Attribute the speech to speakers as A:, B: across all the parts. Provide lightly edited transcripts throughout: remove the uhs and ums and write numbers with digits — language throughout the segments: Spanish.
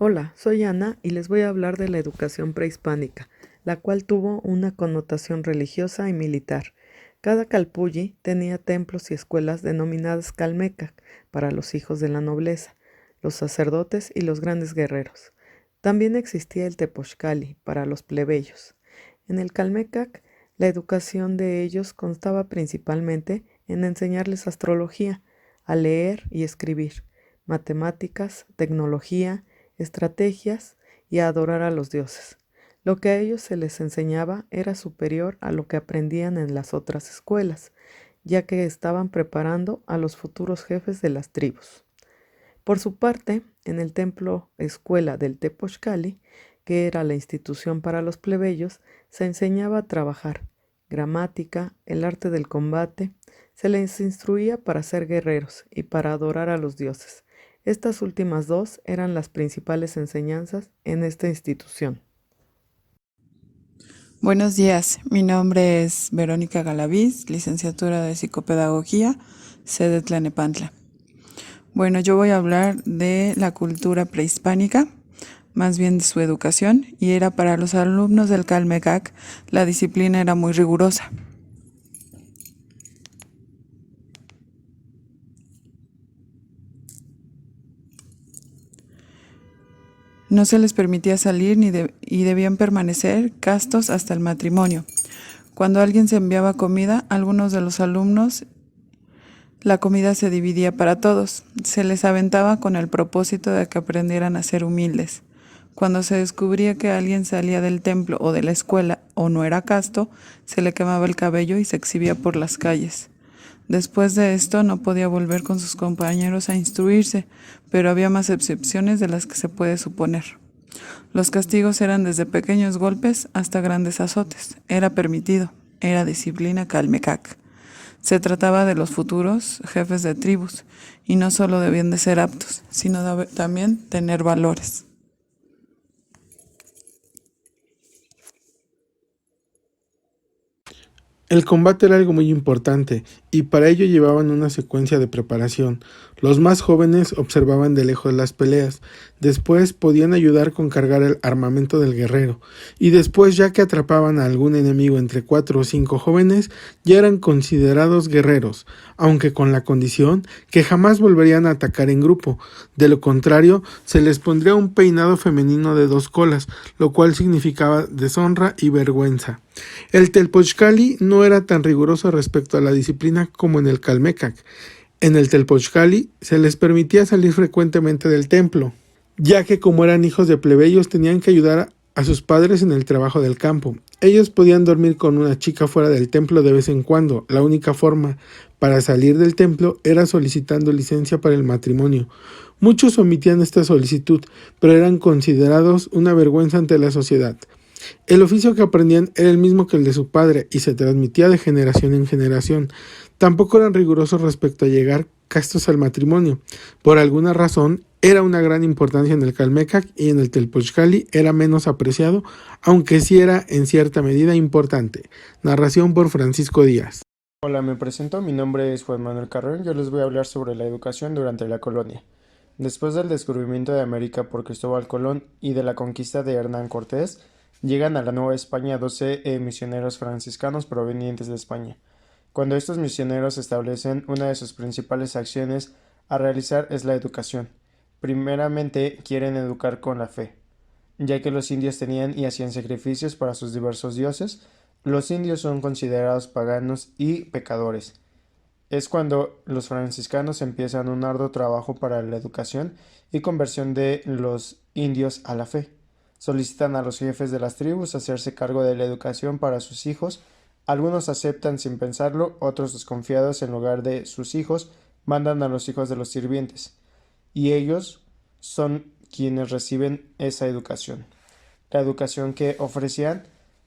A: Hola, soy Ana y les voy a hablar de la educación prehispánica, la cual tuvo una connotación religiosa y militar. Cada calpulli tenía templos y escuelas denominadas calmecac para los hijos de la nobleza, los sacerdotes y los grandes guerreros. También existía el tepochcali para los plebeyos. En el calmecac, la educación de ellos constaba principalmente en enseñarles astrología, a leer y escribir, matemáticas, tecnología, estrategias y a adorar a los dioses. Lo que a ellos se les enseñaba era superior a lo que aprendían en las otras escuelas, ya que estaban preparando a los futuros jefes de las tribus. Por su parte, en el templo escuela del Tepochcali, que era la institución para los plebeyos, se enseñaba a trabajar, gramática, el arte del combate, se les instruía para ser guerreros y para adorar a los dioses. Estas últimas dos eran las principales enseñanzas en esta institución.
B: Buenos días, mi nombre es Verónica Galaviz, licenciatura de Psicopedagogía, sede Tlanepantla. Bueno, yo voy a hablar de la cultura prehispánica, más bien de su educación, y era para los alumnos del Calmecac, la disciplina era muy rigurosa. No se les permitía salir y debían permanecer castos hasta el matrimonio. Cuando alguien se enviaba comida, algunos de los alumnos la comida se dividía para todos, se les aventaba con el propósito de que aprendieran a ser humildes. Cuando se descubría que alguien salía del templo o de la escuela o no era casto, se le quemaba el cabello y se exhibía por las calles. Después de esto no podía volver con sus compañeros a instruirse, pero había más excepciones de las que se puede suponer. Los castigos eran desde pequeños golpes hasta grandes azotes. Era permitido, era disciplina calmecac. Se trataba de los futuros jefes de tribus, y no solo debían de ser aptos, sino también tener valores.
C: El combate era algo muy importante, y para ello llevaban una secuencia de preparación. Los más jóvenes observaban de lejos las peleas, después podían ayudar con cargar el armamento del guerrero, y después, ya que atrapaban a algún enemigo entre 4 o 5 jóvenes, ya eran considerados guerreros, aunque con la condición que jamás volverían a atacar en grupo. De lo contrario, se les pondría un peinado femenino de 2 colas, lo cual significaba deshonra y vergüenza. El Telpochcali no era tan riguroso respecto a la disciplina como en el Calmecac. En el Telpochcali se les permitía salir frecuentemente del templo, ya que como eran hijos de plebeyos tenían que ayudar a sus padres en el trabajo del campo. Ellos podían dormir con una chica fuera del templo de vez en cuando. La única forma para salir del templo era solicitando licencia para el matrimonio. Muchos omitían esta solicitud, pero eran considerados una vergüenza ante la sociedad. El oficio que aprendían era el mismo que el de su padre y se transmitía de generación en generación. Tampoco eran rigurosos respecto a llegar castos al matrimonio. Por alguna razón, era una gran importancia en el Calmecac y en el Telpochcali era menos apreciado, aunque sí era en cierta medida importante. Narración por Francisco Díaz.
D: Hola, me presento, mi nombre es Juan Manuel Carrón, yo les voy a hablar sobre la educación durante la colonia. Después del descubrimiento de América por Cristóbal Colón y de la conquista de Hernán Cortés, llegan a la Nueva España 12 misioneros franciscanos provenientes de España. Cuando estos misioneros establecen una de sus principales acciones a realizar es la educación. Primeramente quieren educar con la fe, ya que los indios tenían y hacían sacrificios para sus diversos dioses. Los indios son considerados paganos y pecadores. Es cuando los franciscanos empiezan un arduo trabajo para la educación y conversión de los indios a la fe. Solicitan a los jefes de las tribus hacerse cargo de la educación para sus hijos. Algunos aceptan sin pensarlo, otros desconfiados en lugar de sus hijos mandan a los hijos de los sirvientes, y ellos son quienes reciben esa educación. La educación que ofrecían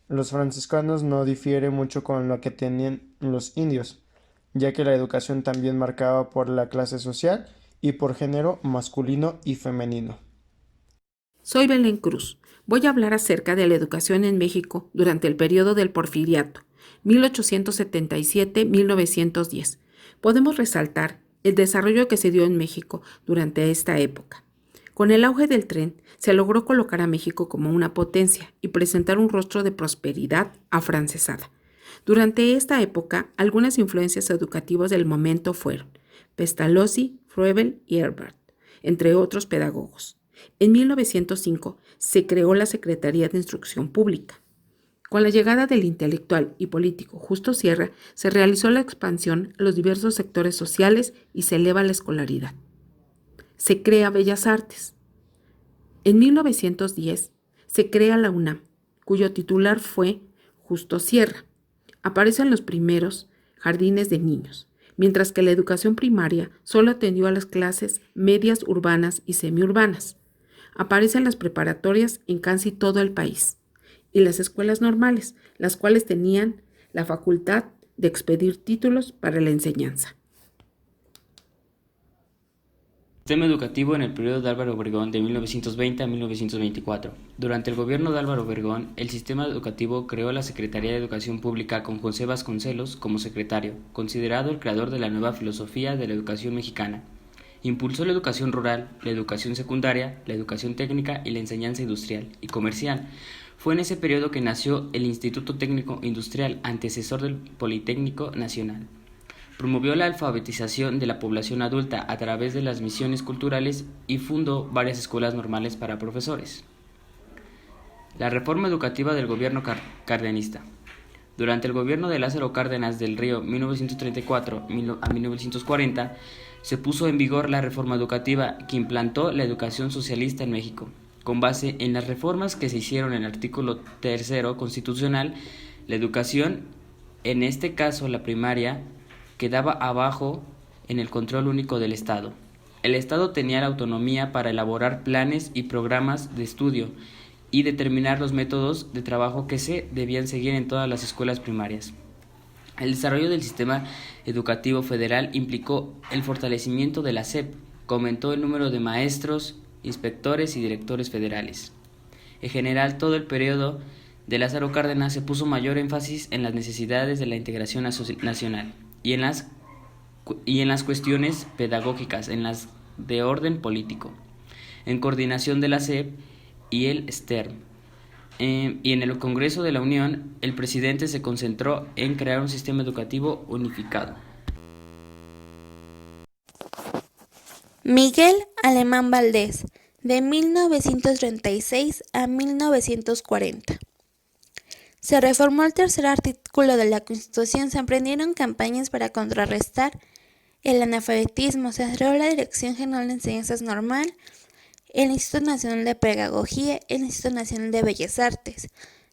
D: los franciscanos no difiere mucho con lo que tenían los indios, ya que la educación también marcaba por la clase social y por género masculino y femenino.
E: Soy Belén Cruz. Voy a hablar acerca de la educación en México durante el periodo del Porfiriato, 1877-1910. Podemos resaltar el desarrollo que se dio en México durante esta época. Con el auge del tren, se logró colocar a México como una potencia y presentar un rostro de prosperidad afrancesada. Durante esta época, algunas influencias educativas del momento fueron Pestalozzi, Froebel y Herbert, entre otros pedagogos. En 1905 se creó la Secretaría de Instrucción Pública. Con la llegada del intelectual y político Justo Sierra, se realizó la expansión a los diversos sectores sociales y se eleva la escolaridad. Se crea Bellas Artes. En 1910 se crea la UNAM, cuyo titular fue Justo Sierra. Aparecen los primeros jardines de niños, mientras que la educación primaria solo atendió a las clases medias urbanas y semiurbanas. Aparecen las preparatorias en casi todo el país y las escuelas normales, las cuales tenían la facultad de expedir títulos para la enseñanza.
F: Sistema educativo en el periodo de Álvaro Obregón de 1920 a 1924. Durante el gobierno de Álvaro Obregón, el sistema educativo creó la Secretaría de Educación Pública con José Vasconcelos como secretario, considerado el creador de la nueva filosofía de la educación mexicana. Impulsó la educación rural, la educación secundaria, la educación técnica y la enseñanza industrial y comercial. Fue en ese periodo que nació el Instituto Técnico Industrial, antecesor del Politécnico Nacional. Promovió la alfabetización de la población adulta a través de las misiones culturales y fundó varias escuelas normales para profesores. La reforma educativa del gobierno cardenista. Durante el gobierno de Lázaro Cárdenas del Río 1934 a 1940, se puso en vigor la reforma educativa que implantó la educación socialista en México. Con base en las reformas que se hicieron en el artículo 3 constitucional, la educación, en este caso la primaria, quedaba abajo en el control único del Estado. El Estado tenía la autonomía para elaborar planes y programas de estudio y determinar los métodos de trabajo que se debían seguir en todas las escuelas primarias. El desarrollo del sistema educativo federal implicó el fortalecimiento de la SEP, que aumentó el número de maestros, inspectores y directores federales. En general, todo el periodo de Lázaro Cárdenas se puso mayor énfasis en las necesidades de la integración nacional y en las cuestiones pedagógicas, en las de orden político, en coordinación de la SEP y el STERM. Y en el Congreso de la Unión, el presidente se concentró en crear un sistema educativo unificado.
G: Miguel Alemán Valdés, de 1936 a 1940. Se reformó el tercer artículo de la Constitución, se emprendieron campañas para contrarrestar el analfabetismo, se creó la Dirección General de Enseñanzas Normal, el Instituto Nacional de Pedagogía, el Instituto Nacional de Bellas Artes,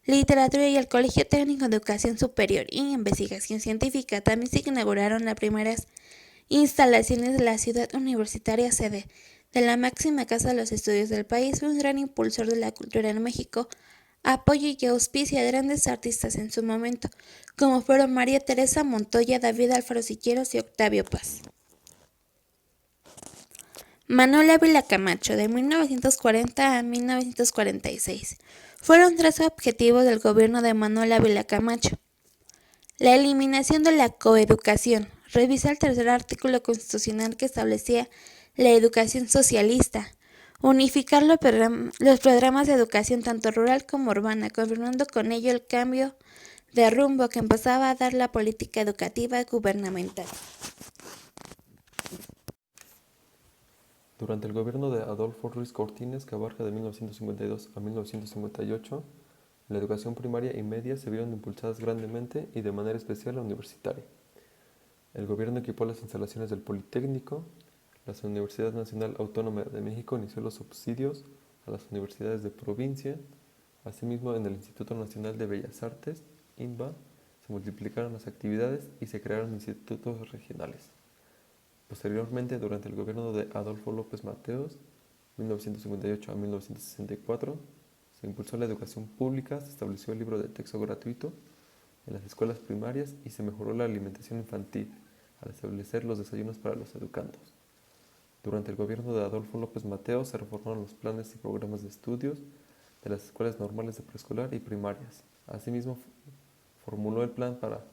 G: Literatura y el Colegio Técnico de Educación Superior y Investigación Científica. También se inauguraron las primeras instalaciones de la ciudad universitaria, sede de la máxima casa de los estudios del país. Fue un gran impulsor de la cultura en México, apoyo y auspicia a grandes artistas en su momento, como fueron María Teresa Montoya, David Alfaro Siqueiros y Octavio Paz. Manuel Ávila Camacho, de 1940 a 1946. Fueron 3 objetivos del gobierno de Manuel Ávila Camacho. La eliminación de la coeducación. Revisa el tercer artículo constitucional que establecía la educación socialista. Unificar los programas de educación tanto rural como urbana, confirmando con ello el cambio de rumbo que empezaba a dar la política educativa gubernamental.
H: Durante el gobierno de Adolfo Ruiz Cortines, que abarca de 1952 a 1958, la educación primaria y media se vieron impulsadas grandemente y de manera especial la universitaria. El gobierno equipó las instalaciones del Politécnico. La Universidad Nacional Autónoma de México inició los subsidios a las universidades de provincia. Asimismo, en el Instituto Nacional de Bellas Artes, INBA, se multiplicaron las actividades y se crearon institutos regionales. Posteriormente, durante el gobierno de Adolfo López Mateos, 1958 a 1964, se impulsó la educación pública, se estableció el libro de texto gratuito en las escuelas primarias y se mejoró la alimentación infantil al establecer los desayunos para los educandos. Durante el gobierno de Adolfo López Mateos se reformaron los planes y programas de estudios de las escuelas normales de preescolar y primarias. Asimismo, formuló el plan para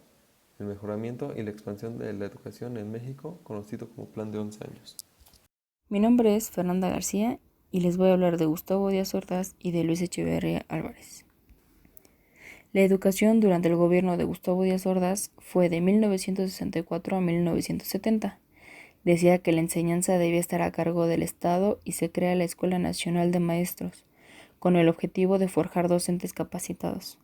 H: el mejoramiento y la expansión de la educación en México, conocido como Plan de 11 años.
I: Mi nombre es Fernanda García y les voy a hablar de Gustavo Díaz Ordaz y de Luis Echeverría Álvarez. La educación durante el gobierno de Gustavo Díaz Ordaz fue de 1964 a 1970. Decía que la enseñanza debía estar a cargo del Estado y se crea la Escuela Nacional de Maestros, con el objetivo de forjar docentes capacitados.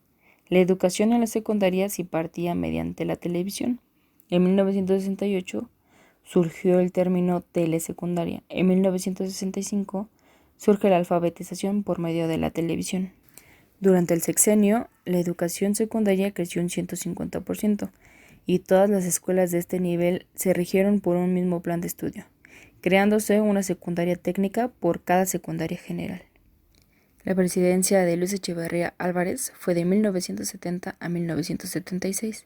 I: La educación en la secundaria se impartía mediante la televisión. En 1968 surgió el término telesecundaria. En 1965 surge la alfabetización por medio de la televisión. Durante el sexenio, la educación secundaria creció un 150% y todas las escuelas de este nivel se rigieron por un mismo plan de estudio, creándose una secundaria técnica por cada secundaria general. La presidencia de Luis Echeverría Álvarez fue de 1970 a 1976.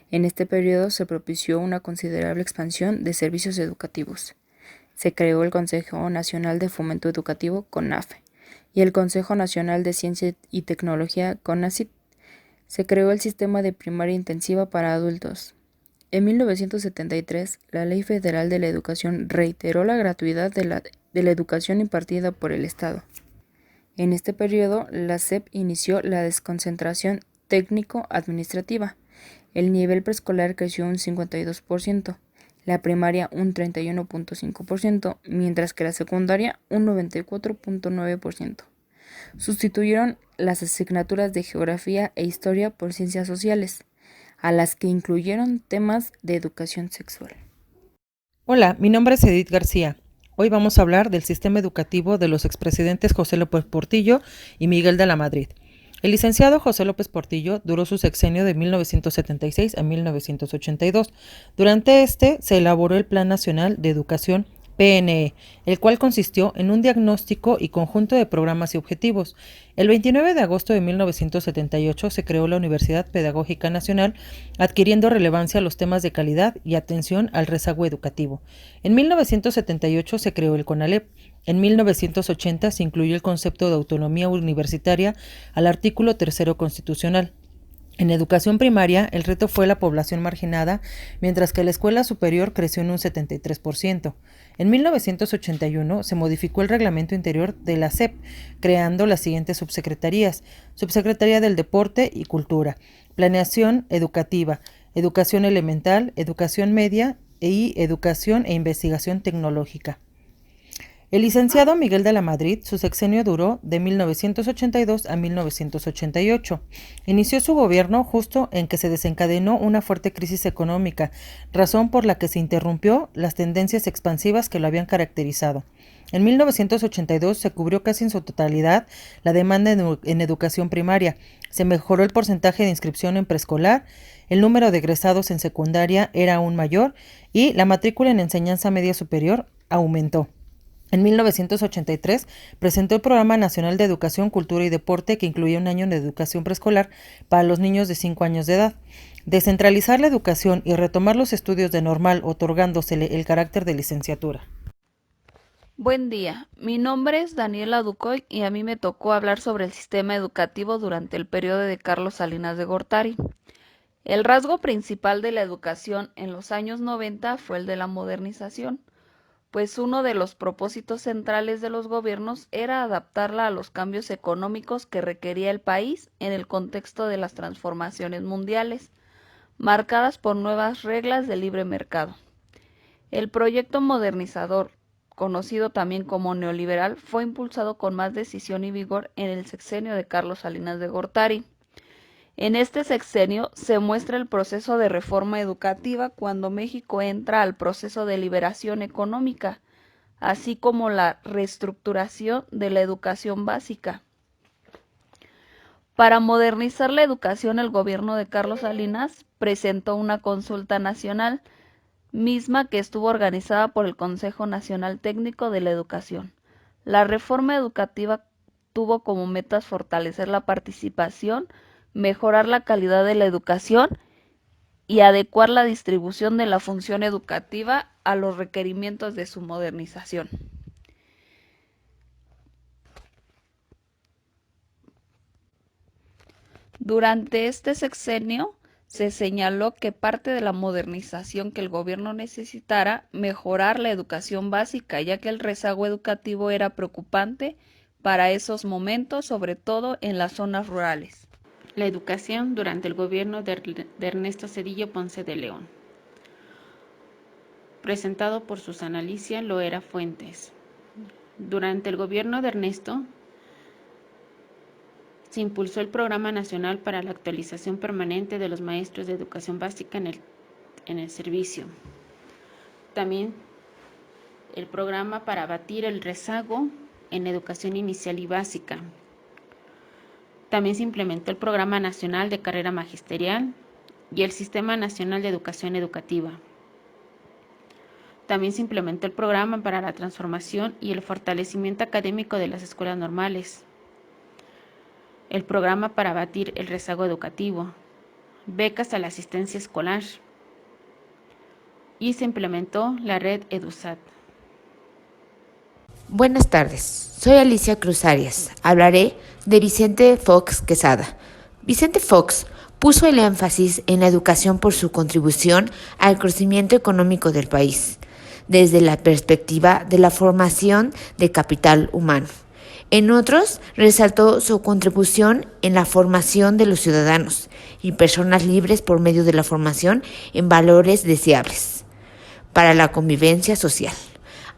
I: En este periodo se propició una considerable expansión de servicios educativos. Se creó el Consejo Nacional de Fomento Educativo, CONAFE, y el Consejo Nacional de Ciencia y Tecnología, CONACYT. Se creó el sistema de primaria intensiva para adultos. En 1973, la Ley Federal de la Educación reiteró la gratuidad de la educación impartida por el Estado. En este periodo, la SEP inició la desconcentración técnico-administrativa. El nivel preescolar creció un 52%, la primaria un 31.5%, mientras que la secundaria un 94.9%. Sustituyeron las asignaturas de geografía e historia por ciencias sociales, a las que incluyeron temas de educación sexual.
J: Hola, mi nombre es Edith García. Hoy vamos a hablar del sistema educativo de los expresidentes José López Portillo y Miguel de la Madrid. El licenciado José López Portillo duró su sexenio de 1976 a 1982. Durante este se elaboró el Plan Nacional de Educación PNE, el cual consistió en un diagnóstico y conjunto de programas y objetivos. El 29 de agosto de 1978 se creó la Universidad Pedagógica Nacional, adquiriendo relevancia los temas de calidad y atención al rezago educativo. En 1978 se creó el CONALEP. En 1980 se incluyó el concepto de autonomía universitaria al artículo 3 constitucional. En educación primaria, el reto fue la población marginada, mientras que la escuela superior creció en un 73%. En 1981 se modificó el reglamento interior de la SEP, creando las siguientes subsecretarías: Subsecretaría del Deporte y Cultura, Planeación Educativa, Educación Elemental, Educación Media y Educación e Investigación Tecnológica. El licenciado Miguel de la Madrid, su sexenio duró de 1982 a 1988. Inició su gobierno justo en que se desencadenó una fuerte crisis económica, razón por la que se interrumpió las tendencias expansivas que lo habían caracterizado. En 1982 se cubrió casi en su totalidad la demanda en educación primaria, se mejoró el porcentaje de inscripción en preescolar, el número de egresados en secundaria era aún mayor y la matrícula en enseñanza media superior aumentó. En 1983 presentó el Programa Nacional de Educación, Cultura y Deporte, que incluía un año de educación preescolar para los niños de 5 años de edad. Descentralizar la educación y retomar los estudios de normal, otorgándosele el carácter de licenciatura.
K: Buen día, mi nombre es Daniela Ducoy y a mí me tocó hablar sobre el sistema educativo durante el periodo de Carlos Salinas de Gortari. El rasgo principal de la educación en los años 90 fue el de la modernización, pues uno de los propósitos centrales de los gobiernos era adaptarla a los cambios económicos que requería el país en el contexto de las transformaciones mundiales, marcadas por nuevas reglas de libre mercado. El proyecto modernizador, conocido también como neoliberal, fue impulsado con más decisión y vigor en el sexenio de Carlos Salinas de Gortari. En este sexenio se muestra el proceso de reforma educativa cuando México entra al proceso de liberación económica, así como la reestructuración de la educación básica. Para modernizar la educación, el gobierno de Carlos Salinas presentó una consulta nacional, misma que estuvo organizada por el Consejo Nacional Técnico de la Educación. La reforma educativa tuvo como metas fortalecer la participación, mejorar la calidad de la educación y adecuar la distribución de la función educativa a los requerimientos de su modernización. Durante este sexenio se señaló que parte de la modernización que el gobierno necesitara mejorar la educación básica, ya que el rezago educativo era preocupante para esos momentos, sobre todo en las zonas rurales.
E: La educación durante el gobierno de Ernesto Zedillo Ponce de León. Presentado por Susana Alicia Loera Fuentes. Durante el gobierno de Ernesto se impulsó el Programa Nacional para la Actualización Permanente de los Maestros de Educación Básica en el servicio. También el programa para abatir el rezago en educación inicial y básica. También se implementó el Programa Nacional de Carrera Magisterial y el Sistema Nacional de Educación Educativa. También se implementó el Programa para la Transformación y el Fortalecimiento Académico de las Escuelas Normales, el Programa para abatir el rezago educativo, becas a la asistencia escolar, y se implementó la red EduSat.
L: Buenas tardes, soy Alicia Cruz Arias. Hablaré de Vicente Fox Quesada. Vicente Fox puso el énfasis en la educación por su contribución al crecimiento económico del país, desde la perspectiva de la formación de capital humano. En otros, resaltó su contribución en la formación de los ciudadanos y personas libres por medio de la formación en valores deseables para la convivencia social.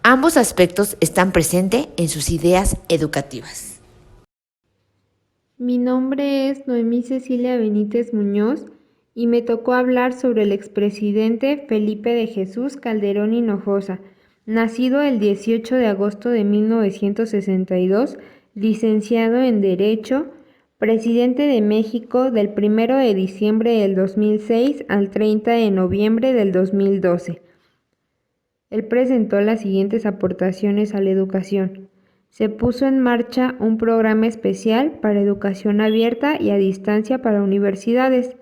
L: Ambos aspectos están presentes en sus ideas educativas.
M: Mi nombre es Noemí Cecilia Benítez Muñoz y me tocó hablar sobre el expresidente Felipe de Jesús Calderón Hinojosa, nacido el 18 de agosto de 1962, licenciado en Derecho, presidente de México del 1 de diciembre del 2006 al 30 de noviembre del 2012. Él presentó las siguientes aportaciones a la educación. Se puso en marcha un programa especial para educación abierta y a distancia para universidades.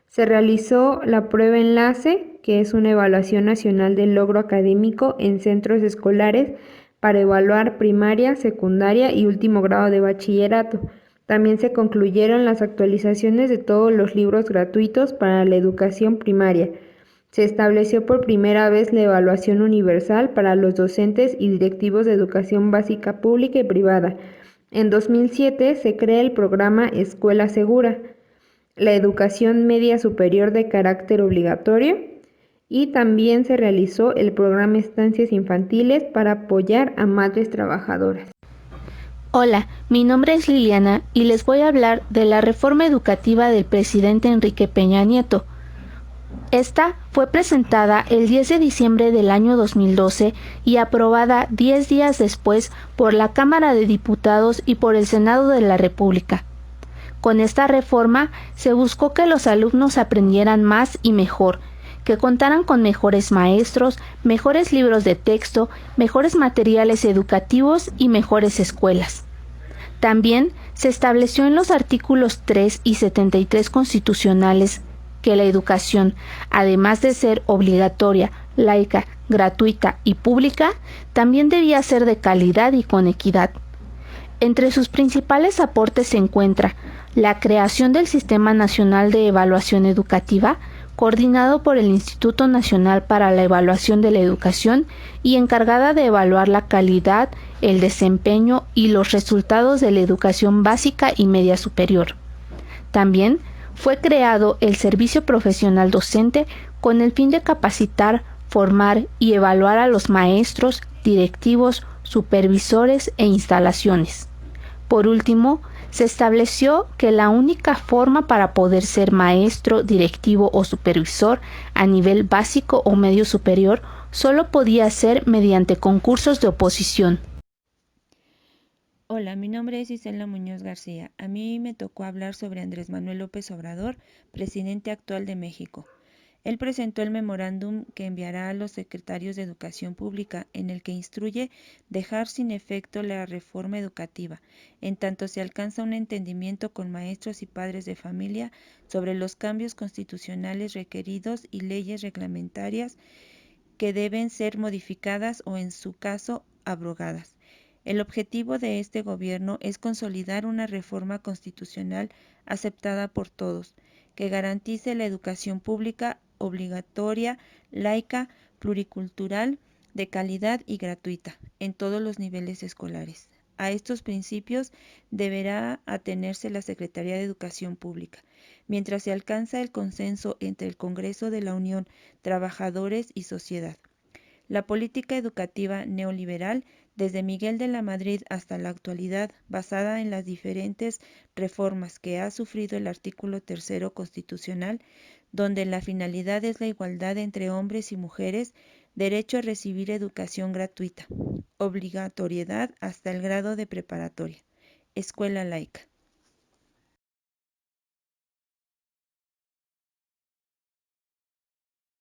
M: Se realizó la prueba enlace, que es una evaluación nacional del logro académico en centros escolares para evaluar primaria, secundaria y último grado de bachillerato. También se concluyeron las actualizaciones de todos los libros gratuitos para la educación primaria. Se estableció por primera vez la evaluación universal para los docentes y directivos de educación básica pública y privada. En 2007 se crea el programa Escuela Segura, la educación media superior de carácter obligatorio, y también se realizó el programa Estancias Infantiles para apoyar a madres trabajadoras.
G: Hola, mi nombre es Liliana y les voy a hablar de la reforma educativa del presidente Enrique Peña Nieto. Esta fue presentada el 10 de diciembre del año 2012 y aprobada 10 días después por la Cámara de Diputados y por el Senado de la República. Con esta reforma se buscó que los alumnos aprendieran más y mejor, que contaran con mejores maestros, mejores libros de texto, mejores materiales educativos y mejores escuelas. También se estableció en los artículos 3 y 73 constitucionales que la educación, además de ser obligatoria, laica, gratuita y pública, también debía ser de calidad y con equidad. Entre sus principales aportes se encuentra la creación del Sistema Nacional de Evaluación Educativa, coordinado por el Instituto Nacional para la Evaluación de la Educación y encargada de evaluar la calidad, el desempeño y los resultados de la educación básica y media superior. También fue creado el Servicio Profesional Docente con el fin de capacitar, formar y evaluar a los maestros, directivos, supervisores e instalaciones. Por último, se estableció que la única forma para poder ser maestro, directivo o supervisor a nivel básico o medio superior solo podía ser mediante concursos de oposición.
N: Hola, mi nombre es Isela Muñoz García. A mí me tocó hablar sobre Andrés Manuel López Obrador, presidente actual de México. Él presentó el memorándum que enviará a los secretarios de Educación Pública, en el que instruye dejar sin efecto la reforma educativa, en tanto se alcanza un entendimiento con maestros y padres de familia sobre los cambios constitucionales requeridos y leyes reglamentarias que deben ser modificadas o, en su caso, abrogadas. El objetivo de este gobierno es consolidar una reforma constitucional aceptada por todos, que garantice la educación pública obligatoria, laica, pluricultural, de calidad y gratuita en todos los niveles escolares. A estos principios deberá atenerse la Secretaría de Educación Pública, mientras se alcanza el consenso entre el Congreso de la Unión, trabajadores y sociedad. La política educativa neoliberal, desde Miguel de la Madrid hasta la actualidad, basada en las diferentes reformas que ha sufrido el artículo 3 constitucional, donde la finalidad es la igualdad entre hombres y mujeres, derecho a recibir educación gratuita, obligatoriedad hasta el grado de preparatoria, escuela laica.